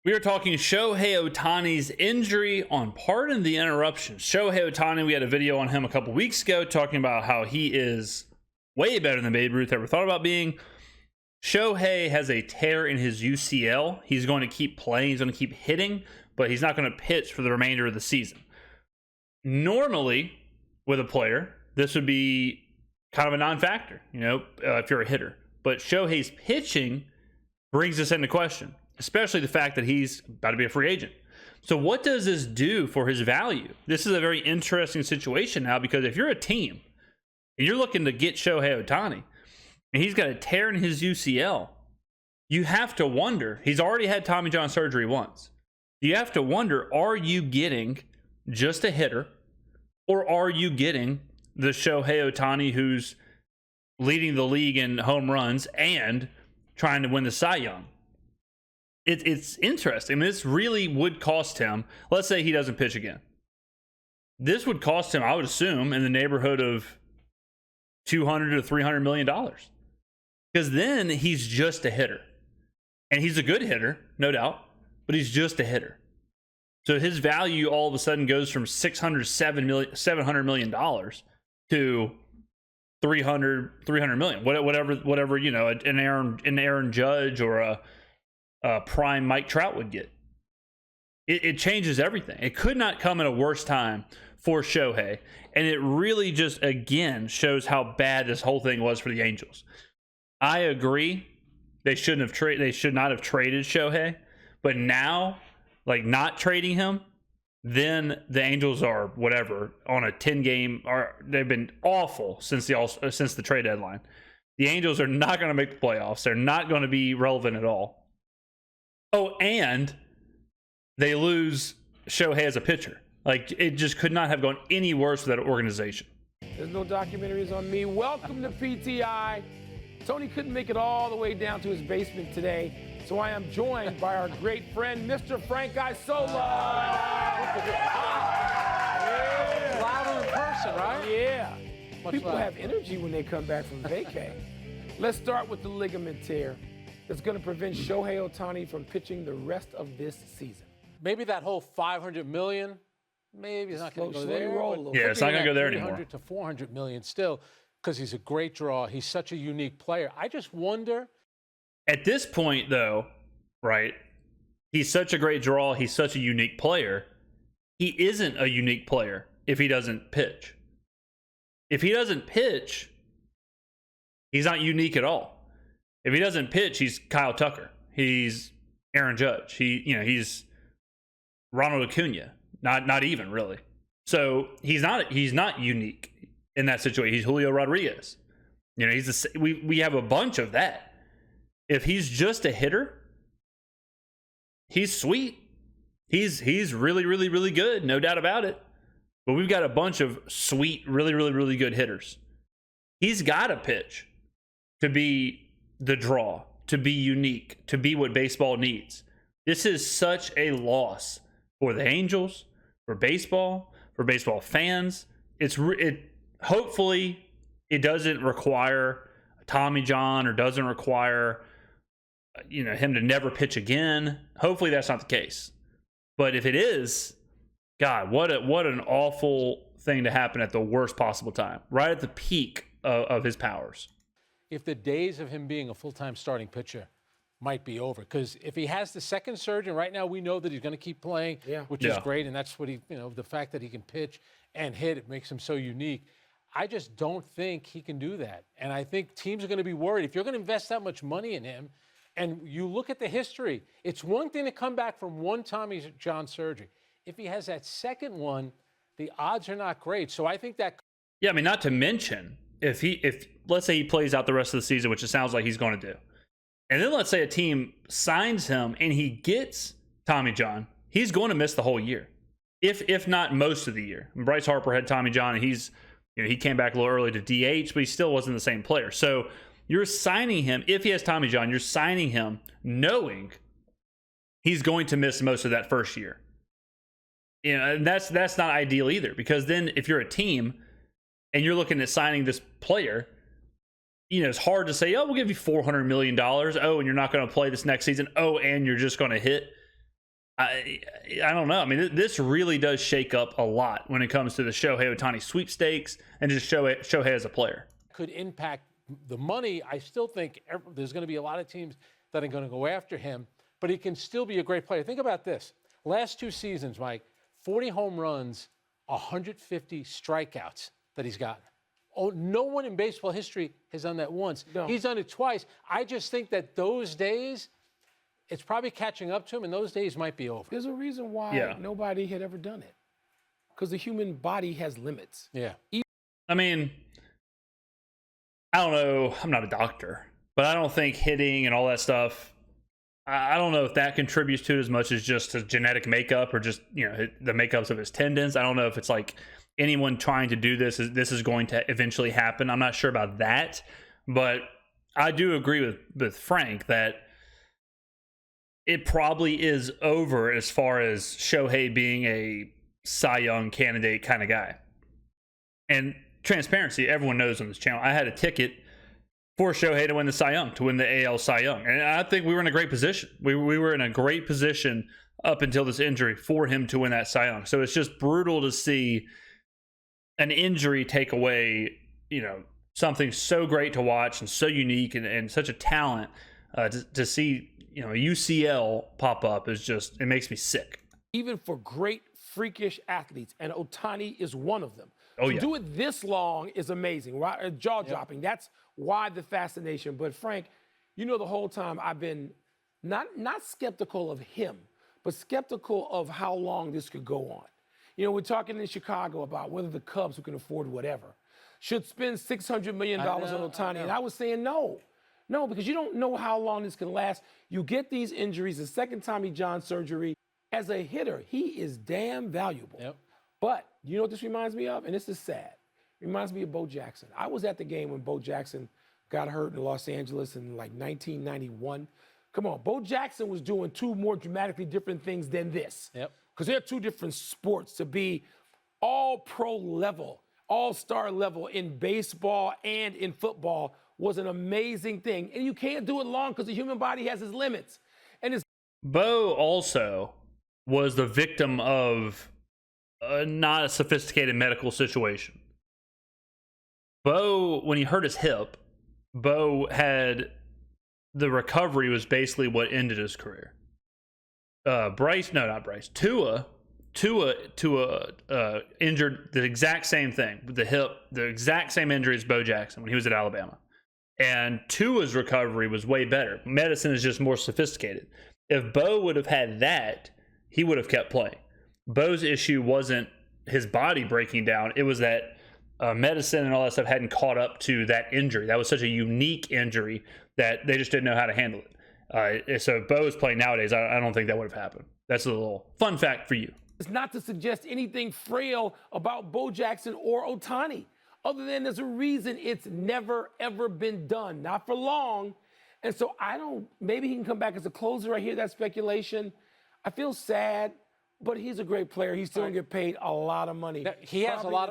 We are talking Shohei Ohtani's injury on Pardon the Interruption. Shohei Ohtani, we had a video on him a couple weeks ago talking about how he is way better than Babe Ruth ever thought about being. Shohei has a tear in his UCL. He's going to keep playing. He's going to keep hitting, but he's not going to pitch for the remainder of the season. Normally, with a player, this would be kind of a non-factor, if you're a hitter. But Shohei's pitching brings this into question, especially the fact that he's about to be a free agent. So what does this do for his value? This is a very interesting situation now, because if you're a team and you're looking to get Shohei Ohtani and he's got a tear in his UCL, you have to wonder, he's already had Tommy John surgery once. You have to wonder, are you getting just a hitter, or are you getting the Shohei Ohtani who's leading the league in home runs and trying to win the Cy Young? It's interesting. I mean, this really would cost him. Let's say he doesn't pitch again. This would cost him, I would assume, in the neighborhood of $200 to $300 million. Because then he's just a hitter. And he's a good hitter, no doubt, but he's just a hitter. So his value all of a sudden goes from $700 million to $300 million. Whatever, an Aaron Judge or a prime Mike Trout would get. It changes everything. It could not come at a worse time for Shohei, and it really just again shows how bad this whole thing was for the Angels. I agree, they should not have traded Shohei, but now, like, not trading him, then the Angels are whatever on a 10-game. They've been awful since the trade deadline. The Angels are not going to make the playoffs. They're not going to be relevant at all. Oh, and they lose Shohei as a pitcher. Like, it just could not have gone any worse for that organization. There's no documentaries on me. Welcome to PTI. Tony couldn't make it all the way down to his basement today, so I am joined by our great friend, Mr. Frank Isola. Yeah. Louder in person, right? Yeah. Much People louder. have energy when they come back from vacay. Let's start with the ligament tear that's going to prevent Shohei Ohtani from pitching the rest of this season. Maybe that whole $500 million, maybe it's not going to go Slowly there. roll a but little. Yeah, it's not going to go there anymore. 300 to 400 million still, because he's a great draw. He's such a unique player. I just wonder. At this point, though, right, he's such a great draw. He's such a unique player. He isn't a unique player if he doesn't pitch. If he doesn't pitch, he's not unique at all. If he doesn't pitch, he's Kyle Tucker. He's Aaron Judge. He's Ronald Acuna. Not even really. So he's not unique in that situation. He's Julio Rodriguez. We have a bunch of that. If he's just a hitter, he's sweet. He's really, really, really good, no doubt about it. But we've got a bunch of sweet, really, really, really good hitters. He's got to pitch to be the draw, to be unique, to be what baseball needs. This is such a loss for the Angels, for baseball fans. Hopefully it doesn't require Tommy John, or doesn't require him to never pitch again. Hopefully that's not the case. But if it is, God, what an awful thing to happen at the worst possible time, right at the peak of his powers. If the days of him being a full-time starting pitcher might be over, because if he has the second surgery, right now we know that he's going to keep playing, which is great, and that's what the fact that he can pitch and hit, it makes him so unique. I just don't think he can do that, and I think teams are going to be worried. If you're going to invest that much money in him, and you look at the history, it's one thing to come back from one Tommy John surgery. If he has that second one, the odds are not great. So I think that. Yeah, I mean, not to mention, if let's say he plays out the rest of the season, which it sounds like he's going to do, and then let's say a team signs him and he gets Tommy John, he's going to miss the whole year, if not most of the year. And Bryce Harper had Tommy John, and he came back a little early to DH, but he still wasn't the same player. So you're signing him, if he has Tommy John, you're signing him knowing he's going to miss most of that first year. And that's not ideal either, because then if you're a team and you're looking at signing this player, it's hard to say, oh, we'll give you $400 million. Oh, and you're not going to play this next season. Oh, and you're just going to hit. I don't know. I mean, this really does shake up a lot when it comes to the Shohei Ohtani sweepstakes and just Shohei as a player. Could impact the money. I still think there's going to be a lot of teams that are going to go after him, but he can still be a great player. Think about this. Last 2 seasons, Mike, 40 home runs, 150 strikeouts that he's gotten. Oh, no one in baseball history has done that once. No. He's done it twice. I just think that those days, it's probably catching up to him, and those days might be over. There's a reason why nobody had ever done it. Because the human body has limits. Yeah. I mean, I don't know. I'm not a doctor, but I don't think hitting and all that stuff, I don't know if that contributes to it as much as just his genetic makeup or just, the makeups of his tendons. I don't know if it's like anyone trying to do this is going to eventually happen. I'm not sure about that, but I do agree with Frank that it probably is over as far as Shohei being a Cy Young candidate kind of guy. And transparency, everyone knows on this channel, I had a ticket for Shohei to win the Cy Young, to win the AL Cy Young. And I think we were in a great position. We were in a great position up until this injury for him to win that Cy Young. So it's just brutal to see an injury take away, something so great to watch and so unique and such a talent to see, a UCL pop up is just, it makes me sick. Even for great freakish athletes, and Ohtani is one of them. To do it this long is amazing, right? Jaw-dropping. Yep. That's why the fascination. But Frank, the whole time I've been not skeptical of him, but skeptical of how long this could go on. We're talking in Chicago about whether the Cubs, who can afford whatever, should spend $600 million on Ohtani. And I was saying no, because you don't know how long this can last. You get these injuries. The second Tommy John surgery, as a hitter, he is damn valuable. Yep. But you know what this reminds me of? And this is sad. It reminds me of Bo Jackson. I was at the game when Bo Jackson got hurt in Los Angeles in like 1991. Come on, Bo Jackson was doing 2 more dramatically different things than this. Yep. Because they're 2 different sports. To be all pro level, all-star level in baseball and in football was an amazing thing. And you can't do it long because the human body has its limits. And Bo also was the victim of not a sophisticated medical situation. Bo, when he hurt his hip, Bo had the recovery was basically what ended his career. Tua injured the exact same thing, the hip, the exact same injury as Bo Jackson when he was at Alabama. And Tua's recovery was way better. Medicine is just more sophisticated. If Bo would have had that, he would have kept playing. Bo's issue wasn't his body breaking down. It was that medicine and all that stuff hadn't caught up to that injury. That was such a unique injury that they just didn't know how to handle it. So if Bo was playing nowadays, I don't think that would have happened. That's a little fun fact for you. It's not to suggest anything frail about Bo Jackson or Ohtani, other than there's a reason it's never, ever been done. Not for long. And so maybe he can come back as a closer. I hear that speculation. I feel sad. But he's a great player. He's still going to get paid a lot of money. Now, he has a lot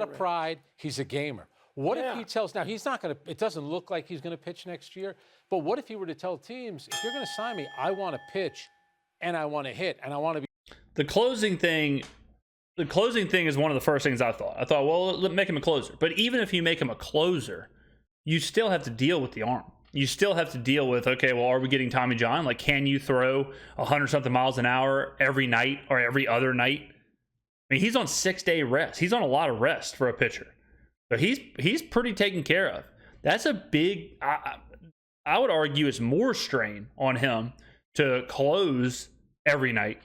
of pride. He's a gamer. What if he tells, now he's not going to, it doesn't look like he's going to pitch next year, but what if he were to tell teams, if you're going to sign me, I want to pitch and I want to hit and I want to be. The closing thing is one of the first things I thought. I thought, well, make him a closer. But even if you make him a closer, you still have to deal with the arm. You still have to deal with, okay, well, are we getting Tommy John? Like, can you throw 100-something miles an hour every night or every other night? I mean, he's on 6-day rest. He's on a lot of rest for a pitcher. So he's pretty taken care of. That's a big, I would argue it's more strain on him to close every night,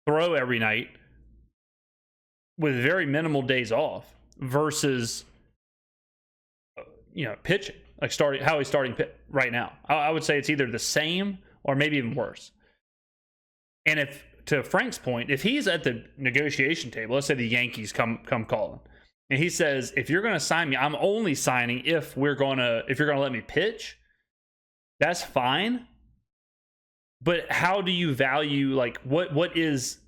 throw every night with very minimal days off versus, pitching. Like how he's starting right now. I would say it's either the same or maybe even worse. And if, to Frank's point, if he's at the negotiation table, let's say the Yankees come calling, and he says, if you're going to sign me, I'm only signing if you're going to let me pitch, that's fine. But how do you value, like, what is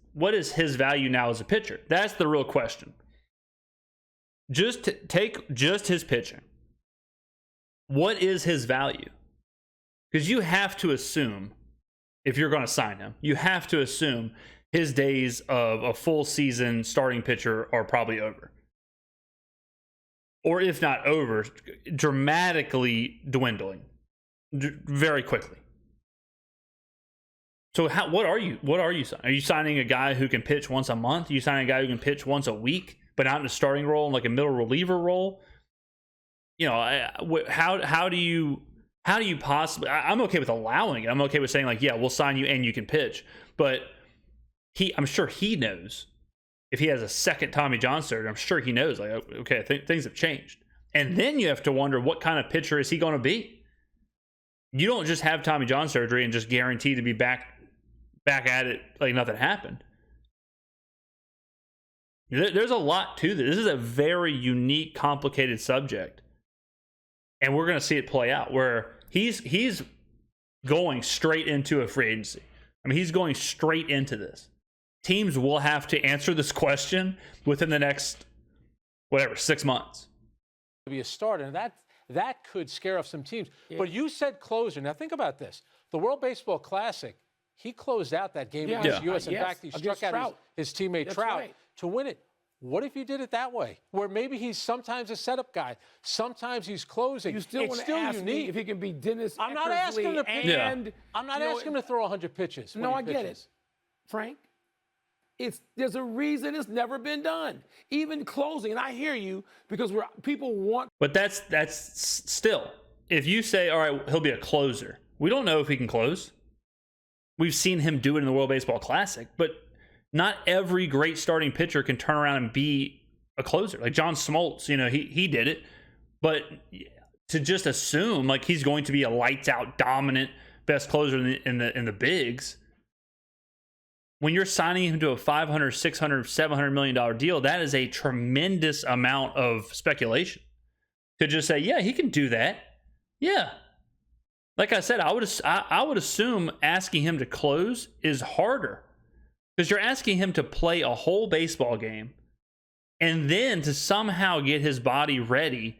his value now as a pitcher? That's the real question. Take his pitching. What is his value? Because you have to assume if you're going to sign him. You have to assume his days of a full season starting pitcher are probably over. Or if not over, dramatically dwindling very quickly. So what are you signing? Are you signing a guy who can pitch once a month? Are you signing a guy who can pitch once a week, but not in a starting role, in like a middle reliever role? You know, how do you possibly? I'm okay with allowing it. I'm okay with saying like, yeah, we'll sign you and you can pitch. But I'm sure he knows if he has a second Tommy John surgery. I'm sure he knows like, okay, things have changed. And then you have to wonder, what kind of pitcher is he going to be? You don't just have Tommy John surgery and just guarantee to be back at it like nothing happened. There's a lot to this. This is a very unique, complicated subject. And we're going to see it play out where he's going straight into a free agency. I mean, he's going straight into this. Teams will have to answer this question within the next, 6 months. To be a starter, and that could scare off some teams. Yeah. But you said closer. Now think about this. The World Baseball Classic, he closed out that game against the U.S. In fact, he struck out his teammate Trout to win it. What if you did it that way, where maybe he's sometimes a setup guy, sometimes he's closing? You still want to ask me if he can be Dennis. I'm not asking him to pitch. I'm not asking him to throw 100 pitches. No, I get it, Frank. There's a reason it's never been done, even closing. And I hear you because people want. But that's still, if you say, all right, he'll be a closer. We don't know if he can close. We've seen him do it in the World Baseball Classic, but not every great starting pitcher can turn around and be a closer. Like John Smoltz, he did it. But to just assume like he's going to be a lights out dominant best closer in the bigs, when you're signing him to a $500, $600, $700 million deal, that is a tremendous amount of speculation. To just say, yeah, he can do that. Yeah. Like I said, I would assume asking him to close is harder. Because you're asking him to play a whole baseball game and then to somehow get his body ready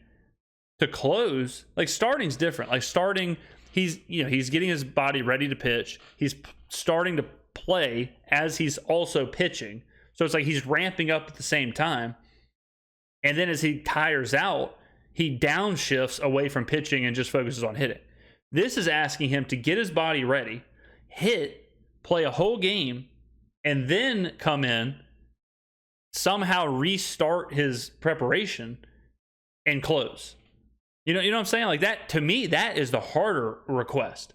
to close. Like starting's different. Like starting, he's getting his body ready to pitch. He's starting to play as he's also pitching. So it's like he's ramping up at the same time. And then as he tires out, he downshifts away from pitching and just focuses on hitting. This is asking him to get his body ready, hit, play a whole game, and then come in, somehow restart his preparation and close. You know what I'm saying? Like that, to me, that is the harder request.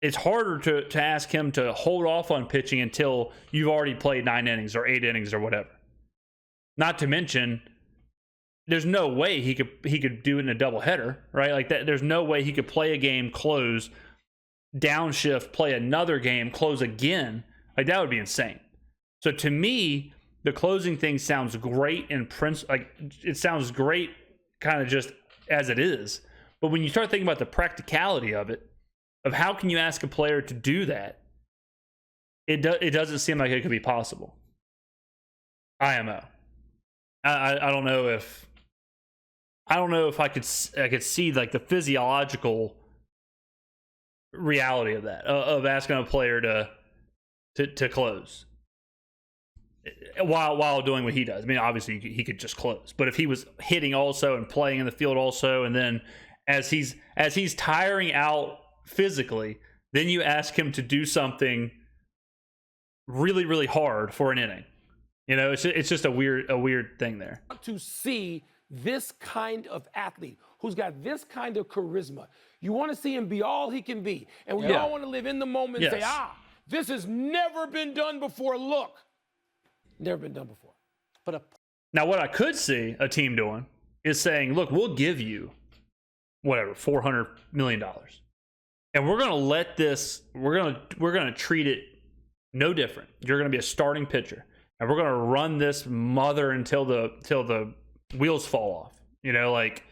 It's harder to ask him to hold off on pitching until you've already played 9 innings or 8 innings or whatever. Not to mention, there's no way he could do it in a doubleheader, right? Like that, there's no way he could play a game, close, downshift, play another game, close again. Like that would be insane. So to me, the closing thing sounds great in principle. Like it sounds great, kind of just as it is. But when you start thinking about the practicality of it, of how can you ask a player to do that, it doesn't seem like it could be possible. IMO. I don't know if I could see like the physiological reality of that, of asking a player to close while doing what he does. I mean, obviously he could just close, but if he was hitting also and playing in the field also, and then as he's tiring out physically, then you ask him to do something really, really hard for an inning. It's just a weird thing there. To see this kind of athlete who's got this kind of charisma, you want to see him be all he can be, and we all want to live in the moment and say, this has never been done before. Look, never been done before. Now, what I could see a team doing is saying, look, we'll give you whatever, $400 million. And we're going to let this, we're going to treat it no different. You're going to be a starting pitcher. And we're going to run this mother until the wheels fall off. Like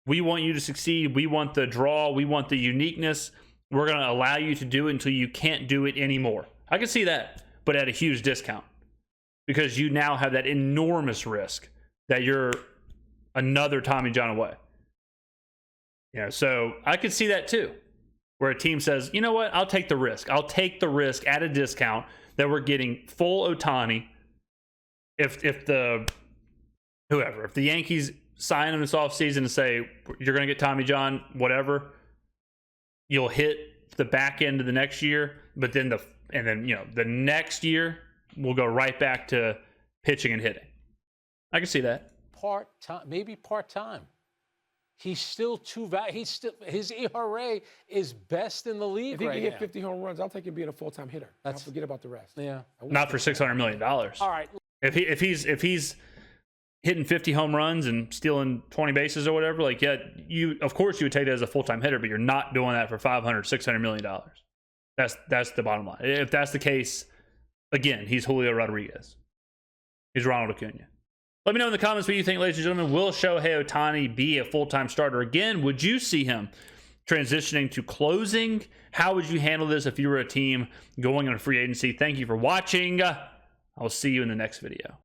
we want you to succeed. We want the draw. We want the uniqueness. We're going to allow you to do it until you can't do it anymore. I can see that, but at a huge discount. Because you now have that enormous risk that you're another Tommy John away. So I could see that too. where a team says, you know what, I'll take the risk. I'll take the risk at a discount that we're getting full Ohtani. If the Yankees sign him this offseason and say, you're going to get Tommy John, whatever, you'll hit the back end of the next year, but then the next year we'll go right back to pitching and hitting. I can see that. Part-time, maybe part-time. He's still his ERA is best in the league. If he right can hit now. 50 home runs, I'll take him being a full-time hitter. I'll forget about the rest. Yeah. Not for $600 million. All right. If he's hitting 50 home runs and stealing 20 bases or whatever, like, yeah, of course you would take that as a full-time hitter, but you're not doing that for $600 million. That's the bottom line. If that's the case, again, he's Julio Rodriguez. He's Ronald Acuna. Let me know in the comments what you think, ladies and gentlemen. Will Shohei Ohtani be a full-time starter again? Would you see him transitioning to closing? How would you handle this if you were a team going on free agency? Thank you for watching. I will see you in the next video.